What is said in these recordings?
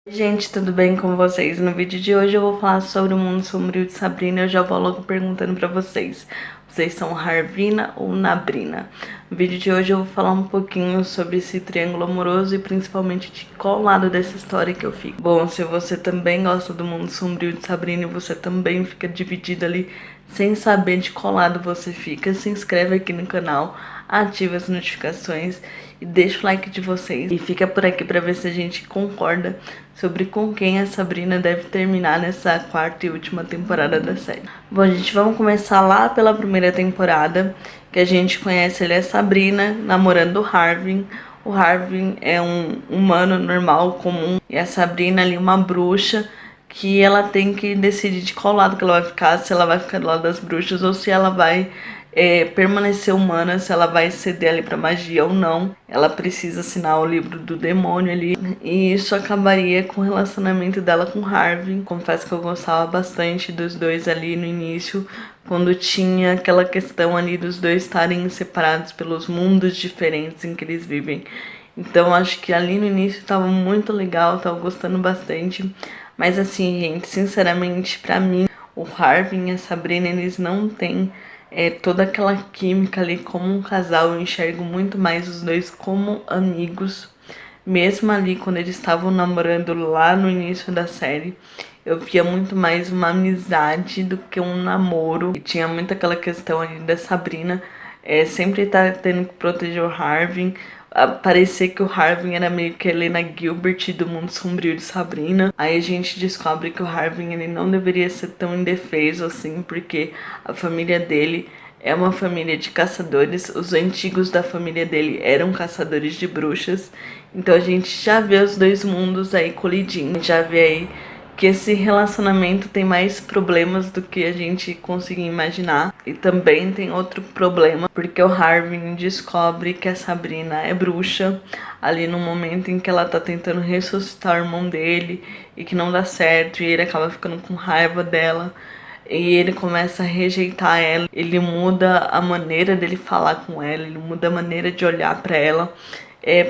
Gente, tudo bem com vocês? No vídeo de hoje eu vou falar sobre o mundo sombrio de Sabrina. Eu já vou logo perguntando pra vocês. Vocês são Harvina ou Nabrina? No vídeo de hoje eu vou falar um pouquinho sobre esse triângulo amoroso e principalmente de qual lado dessa história que eu fico. Bom, se você também gosta do mundo sombrio de Sabrina e você também fica dividido ali sem saber de qual lado você fica, se inscreve aqui no canal, ativa as notificações e deixa o like de vocês. E fica por aqui pra ver se a gente concorda sobre com quem a Sabrina deve terminar nessa quarta e última temporada da série. Bom, gente, vamos começar lá pela primeira temporada, que a gente conhece ali a Sabrina namorando o Harvin. O Harvin é um humano normal, comum, e a Sabrina ali uma bruxa, que ela tem que decidir de qual lado que ela vai ficar, se ela vai ficar do lado das bruxas ou se ela vai permanecer humana, se ela vai ceder ali pra magia ou não. Ela precisa assinar o livro do demônio ali, e isso acabaria com o relacionamento dela com Harvey. Confesso que eu gostava bastante dos dois ali no início, quando tinha aquela questão ali dos dois estarem separados pelos mundos diferentes em que eles vivem. Então acho que ali no início tava muito legal, tava gostando bastante. Mas assim, gente, sinceramente, pra mim, o Harvey e a Sabrina, eles não têm toda aquela química ali como um casal. Eu enxergo muito mais os dois como amigos. Mesmo ali quando eles estavam namorando lá no início da série, eu via muito mais uma amizade do que um namoro. E tinha muito aquela questão ali da Sabrina sempre tá tendo que proteger o Harvey. Parecia que o Harvey era meio que a Helena Gilbert do mundo sombrio de Sabrina. Aí a gente descobre que o Harvey ele não deveria ser tão indefeso assim, porque a família dele é uma família de caçadores. Os antigos da família dele eram caçadores de bruxas. Então a gente já vê os dois mundos aí colidindo. Já vê aí que esse relacionamento tem mais problemas do que a gente conseguia imaginar. E também tem outro problema, porque o Harvey descobre que a Sabrina é bruxa ali no momento em que ela tá tentando ressuscitar o irmão dele e que não dá certo, e ele acaba ficando com raiva dela. E ele começa a rejeitar ela, ele muda a maneira dele falar com ela, ele muda a maneira de olhar para ela.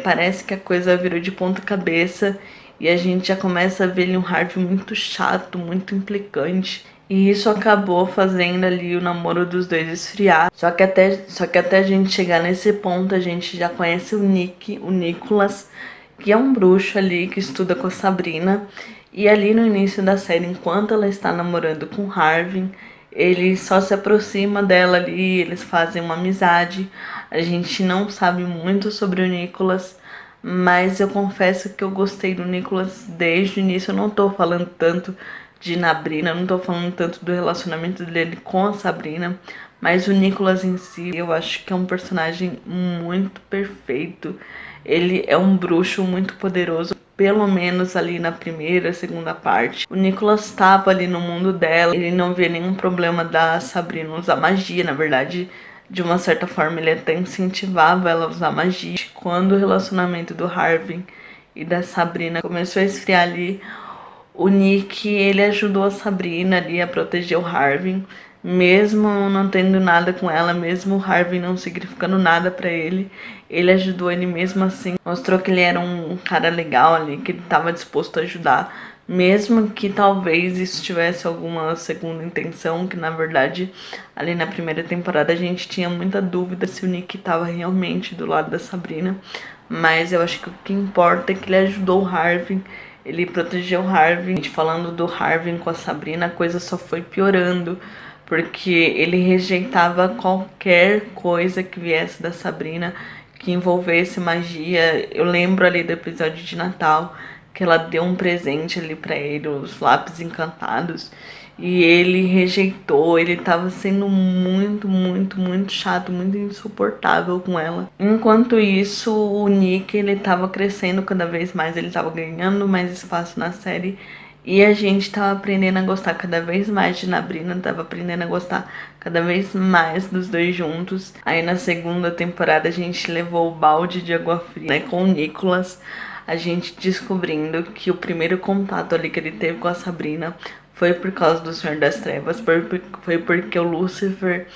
Parece que a coisa virou de ponta cabeça e a gente já começa a ver ele um Harvey muito chato, muito implicante. E isso acabou fazendo ali o namoro dos dois esfriar. Só que até a gente chegar nesse ponto, a gente já conhece o Nick, o Nicholas, que é um bruxo ali que estuda com a Sabrina. E ali no início da série, enquanto ela está namorando com Harvey, ele só se aproxima dela ali, eles fazem uma amizade. A gente não sabe muito sobre o Nicholas, mas eu confesso que eu gostei do Nicholas desde o início. Eu não tô falando tanto de Nabrina, eu não tô falando tanto do relacionamento dele com a Sabrina, mas o Nicholas em si, eu acho que é um personagem muito perfeito. Ele é um bruxo muito poderoso, pelo menos ali na primeira, segunda parte. O Nicholas estava ali no mundo dela, ele não via nenhum problema da Sabrina usar magia. Na verdade, de uma certa forma, ele até incentivava ela a usar magia. Quando o relacionamento do Harvey e da Sabrina começou a esfriar ali, o Nick, ele ajudou a Sabrina ali a proteger o Harvey, mesmo não tendo nada com ela, mesmo o Harvey não significando nada pra ele. Ele ajudou ele mesmo assim, mostrou que ele era um cara legal ali, que ele estava disposto a ajudar, mesmo que talvez isso tivesse alguma segunda intenção, que na verdade ali na primeira temporada a gente tinha muita dúvida se o Nick estava realmente do lado da Sabrina. Mas eu acho que o que importa é que ele ajudou o Harvey, ele protegeu o Harvey. Falando do Harvey com a Sabrina, a coisa só foi piorando, porque ele rejeitava qualquer coisa que viesse da Sabrina que envolvesse magia. Eu lembro ali do episódio de Natal que ela deu um presente ali pra ele, os lápis encantados, e ele rejeitou. Ele tava sendo muito, muito, muito chato, muito insuportável com ela. Enquanto isso, o Nick, ele tava crescendo cada vez mais, ele tava ganhando mais espaço na série. E a gente tava aprendendo a gostar cada vez mais de Nabrina, tava aprendendo a gostar cada vez mais dos dois juntos. Aí na segunda temporada a gente levou o balde de água fria, né, com o Nicholas. A gente descobrindo que o primeiro contato ali que ele teve com a Sabrina foi por causa do Senhor das Trevas, foi porque o Lúcifer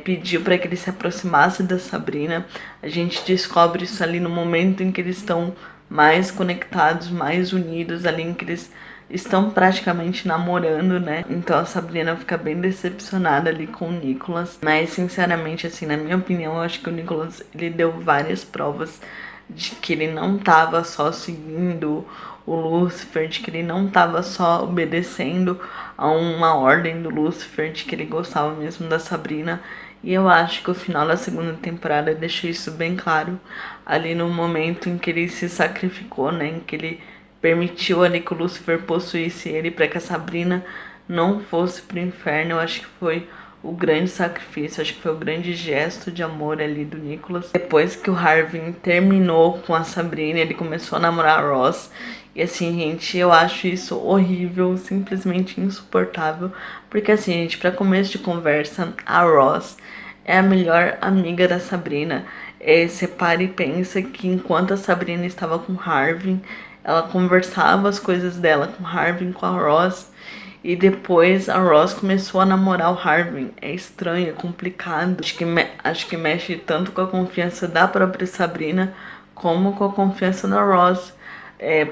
pediu para que ele se aproximasse da Sabrina. A gente descobre isso ali no momento em que eles estão mais conectados, mais unidos ali, em que eles estão praticamente namorando, né? Então a Sabrina fica bem decepcionada ali com o Nicholas. Mas sinceramente, assim, na minha opinião, eu acho que o Nicholas, ele deu várias provas de que ele não tava só seguindo o Lúcifer, de que ele não tava só obedecendo a uma ordem do Lúcifer, de que ele gostava mesmo da Sabrina. E eu acho que o final da segunda temporada deixou isso bem claro, ali no momento em que ele se sacrificou, né, em que ele permitiu ali que o Lúcifer possuísse ele para que a Sabrina não fosse pro inferno. Eu acho que foi o grande sacrifício, acho que foi o grande gesto de amor ali do Nicholas. Depois que o Harvey terminou com a Sabrina, ele começou a namorar a Ross. E assim, gente, eu acho isso horrível, simplesmente insuportável. Porque assim, gente, para começo de conversa, a Ross é a melhor amiga da Sabrina. Você para e pensa que enquanto a Sabrina estava com Harvey, ela conversava as coisas dela com Harvey, com a Ross. E depois a Ross começou a namorar o Harvey. É estranho, é complicado. Acho que mexe tanto com a confiança da própria Sabrina como com a confiança da Ross.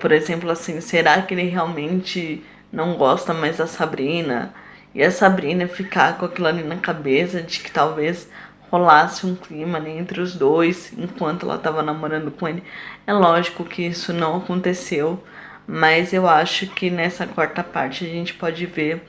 Por exemplo, assim, será que ele realmente não gosta mais da Sabrina? E a Sabrina ficar com aquilo ali na cabeça de que talvez rolasse um clima, né, entre os dois enquanto ela estava namorando com ele. É lógico que isso não aconteceu, mas eu acho que nessa quarta parte a gente pode ver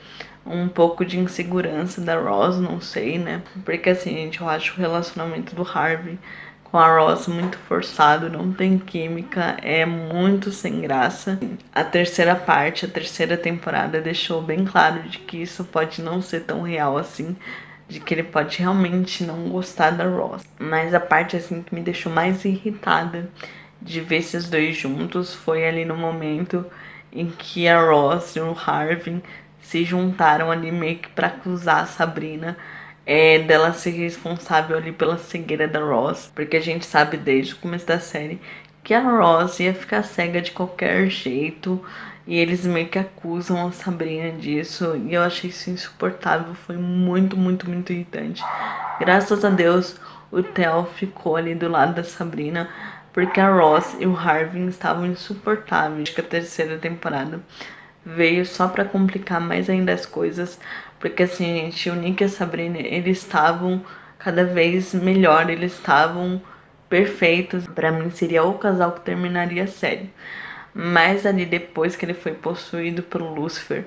um pouco de insegurança da Ross, não sei, né? Porque assim, gente, eu acho o relacionamento do Harvey com a Ross muito forçado, não tem química, é muito sem graça. A terceira parte, a terceira temporada deixou bem claro de que isso pode não ser tão real assim, de que ele pode realmente não gostar da Ross. Mas a parte assim que me deixou mais irritada de ver esses dois juntos foi ali no momento em que a Ross e o Harvey se juntaram ali meio que pra acusar a Sabrina dela ser responsável ali pela cegueira da Ross, porque a gente sabe desde o começo da série que a Ross ia ficar cega de qualquer jeito, e eles meio que acusam a Sabrina disso, e eu achei isso insuportável, foi muito, muito, muito irritante. Graças a Deus, o Theo ficou ali do lado da Sabrina, porque a Ross e o Harvey estavam insuportáveis. Acho que a terceira temporada veio só pra complicar mais ainda as coisas, porque assim, gente, o Nick e a Sabrina, eles estavam cada vez melhor, eles estavam perfeitos. Pra mim seria o casal que terminaria a série. Mas ali depois que ele foi possuído pelo Lúcifer,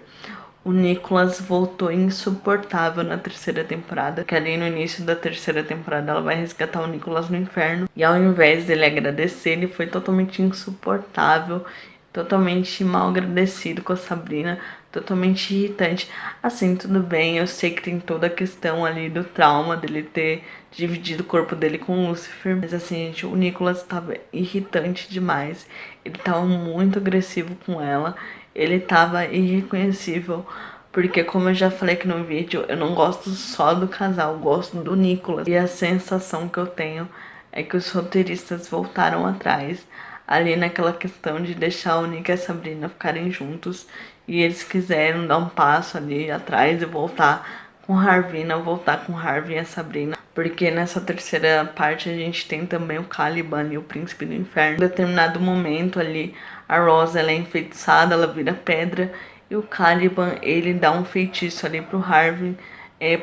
o Nicholas voltou insuportável na terceira temporada, que ali no início da terceira temporada ela vai resgatar o Nicholas no inferno, e ao invés dele agradecer, ele foi totalmente insuportável, totalmente mal agradecido com a Sabrina, totalmente irritante. Assim, tudo bem, eu sei que tem toda a questão ali do trauma dele ter dividido o corpo dele com o Lucifer, mas assim, gente, o Nicholas tava irritante demais, ele tava muito agressivo com ela, ele tava irreconhecível, porque como eu já falei aqui no vídeo, eu não gosto só do casal, eu gosto do Nicholas. E a sensação que eu tenho é que os roteiristas voltaram atrás, ali naquela questão de deixar o Nick e a Sabrina ficarem juntos, e eles quiseram dar um passo ali atrás e voltar com Harvina, voltar com Harvey e a Sabrina, porque nessa terceira parte a gente tem também o Caliban e o Príncipe do Inferno. Em determinado momento ali, a Rosa ela é enfeitiçada, ela vira pedra, e o Caliban ele dá um feitiço ali pro Harvey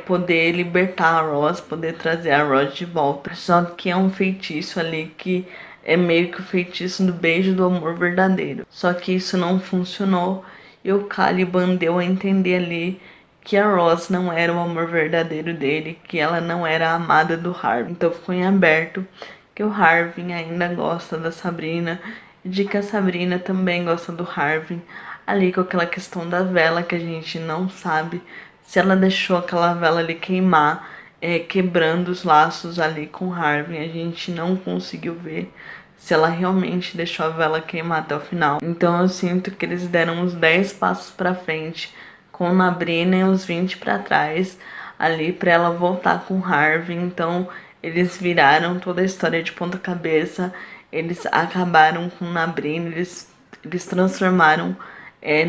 poder libertar a Rosa, poder trazer a Rosa de volta. Só que é um feitiço ali que é meio que o feitiço do beijo do amor verdadeiro. Só que isso não funcionou, e o Caliban deu a entender ali que a Ross não era o amor verdadeiro dele, que ela não era a amada do Harvey. Então ficou em aberto que o Harvey ainda gosta da Sabrina, e de que a Sabrina também gosta do Harvey. Ali com aquela questão da vela, que a gente não sabe se ela deixou aquela vela ali queimar, quebrando os laços ali com o Harvey. A gente não conseguiu ver se ela realmente deixou a vela queimar até o final. Então eu sinto que eles deram uns 10 passos pra frente com Nabrina e uns 20 para trás ali para ela voltar com Harvey. Então eles viraram toda a história de ponta cabeça. Eles acabaram com Nabrina, eles transformaram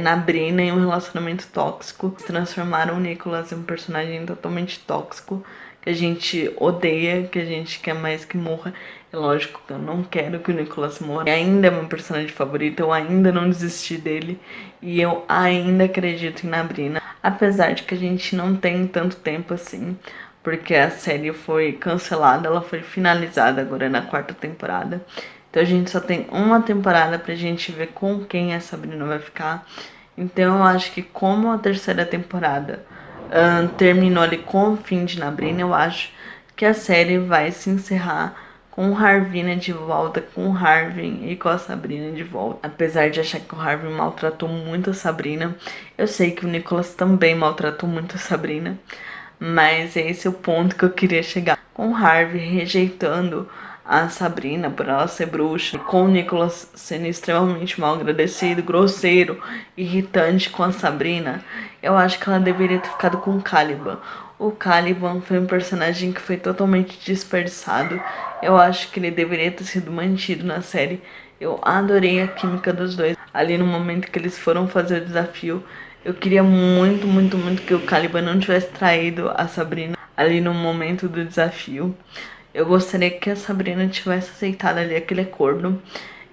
Nabrina em um relacionamento tóxico, eles transformaram o Nicholas em um personagem totalmente tóxico, que a gente odeia, que a gente quer mais que morra. É lógico que eu não quero que o Nicholas morra. Ele ainda é meu personagem favorito, eu ainda não desisti dele. E eu ainda acredito em Nabrina. Apesar de que a gente não tem tanto tempo assim. Porque a série foi cancelada, ela foi finalizada agora na 4ª temporada. Então a gente só tem uma temporada pra gente ver com quem a Sabrina vai ficar. Então eu acho que como a 3ª temporada terminou ali com o fim de Nabrina, eu acho que a série vai se encerrar com o Harvina de volta, com o Harvin e com a Sabrina de volta. Apesar de achar que o Harvin maltratou muito a Sabrina, eu sei que o Nicholas também maltratou muito a Sabrina, mas esse é o ponto que eu queria chegar. Com o Harvey rejeitando a Sabrina por ela ser bruxa, e com o Nicholas sendo extremamente mal agradecido, grosseiro, irritante com a Sabrina, eu acho que ela deveria ter ficado com o Caliban. O Caliban foi um personagem que foi totalmente desperdiçado. Eu acho que ele deveria ter sido mantido na série. Eu adorei a química dos dois. Ali no momento que eles foram fazer o desafio, eu queria muito, muito, muito que o Caliban não tivesse traído a Sabrina ali no momento do desafio. Eu gostaria que a Sabrina tivesse aceitado ali aquele acordo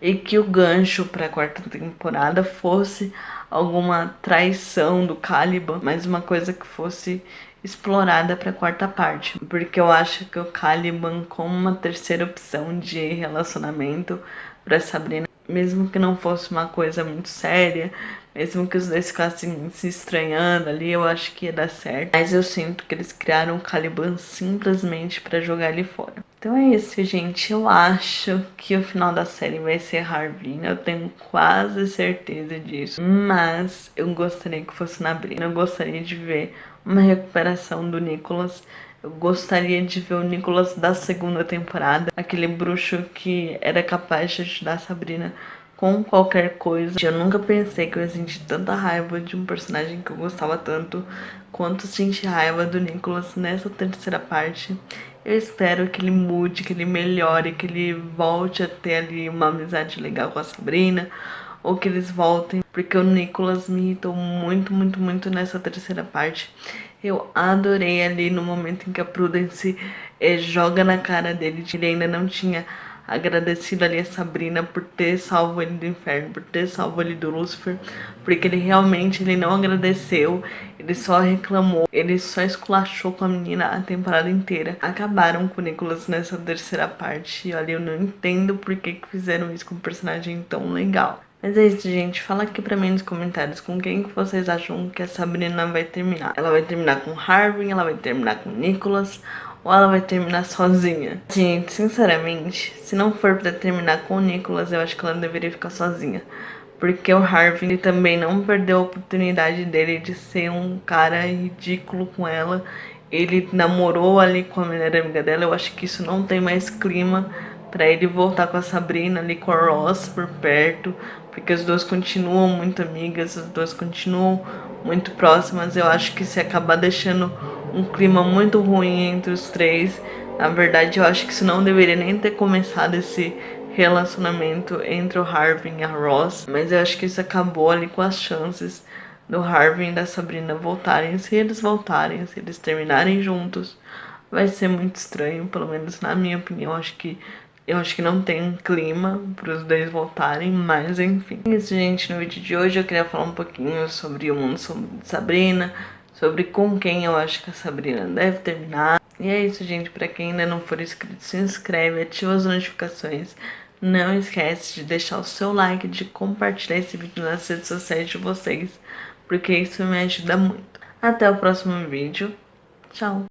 e que o gancho para a 4ª temporada fosse alguma traição do Caliban, mas uma coisa que fosse explorada para a 4ª parte, porque eu acho que o Caliban como uma terceira opção de relacionamento para Sabrina, mesmo que não fosse uma coisa muito séria, mesmo que os dois ficassem se estranhando ali, eu acho que ia dar certo. Mas eu sinto que eles criaram o Caliban simplesmente para jogar ele fora. Então é isso, gente. Eu acho que o final da série vai ser Harvina. Eu tenho quase certeza disso. Mas eu gostaria que fosse Nabrina. Eu gostaria de ver uma recuperação do Nicholas. Eu gostaria de ver o Nicholas da 2ª temporada. Aquele bruxo que era capaz de ajudar a Sabrina com qualquer coisa. Eu nunca pensei que eu ia sentir tanta raiva de um personagem que eu gostava tanto quanto senti raiva do Nicholas nessa 3ª parte. Eu espero que ele mude, que ele melhore, que ele volte a ter ali uma amizade legal com a Sabrina, ou que eles voltem, porque o Nicholas me irritou muito, muito, muito nessa 3ª parte. Eu adorei ali no momento em que a Prudence joga na cara dele que ele ainda não tinha agradecido ali a Sabrina por ter salvo ele do inferno, por ter salvo ele do Lúcifer, porque ele não agradeceu, ele só reclamou, ele só esculachou com a menina a temporada inteira. Acabaram com o Nicholas nessa 3ª parte, e olha, eu não entendo por que fizeram isso com um personagem tão legal. Mas é isso, gente. Fala aqui pra mim nos comentários com quem que vocês acham que a Sabrina vai terminar. Ela vai terminar com Harvey, ela vai terminar com Nicholas, ou ela vai terminar sozinha? Gente, sinceramente, se não for pra terminar com o Nicholas, eu acho que ela deveria ficar sozinha. Porque o Harvey também não perdeu a oportunidade dele de ser um cara ridículo com ela. Ele namorou ali com a melhor amiga dela. Eu acho que isso não tem mais clima pra ele voltar com a Sabrina ali, com a Ross por perto. Porque as duas continuam muito amigas, as duas continuam muito próximas. Eu acho que se acabar deixando um clima muito ruim entre os três, na verdade eu acho que isso não deveria nem ter começado esse relacionamento entre o Harvey e a Ross, mas eu acho que isso acabou ali com as chances do Harvey e da Sabrina voltarem. Se eles voltarem, se eles terminarem juntos, vai ser muito estranho, pelo menos na minha opinião. Eu acho que não tem clima para os dois voltarem, mas enfim. É isso, gente. No vídeo de hoje eu queria falar um pouquinho sobre o mundo de Sabrina, sobre com quem eu acho que a Sabrina deve terminar. E é isso, gente. Pra quem ainda não for inscrito, se inscreve, ativa as notificações. Não esquece de deixar o seu like, de compartilhar esse vídeo nas redes sociais de vocês, porque isso me ajuda muito. Até o próximo vídeo. Tchau!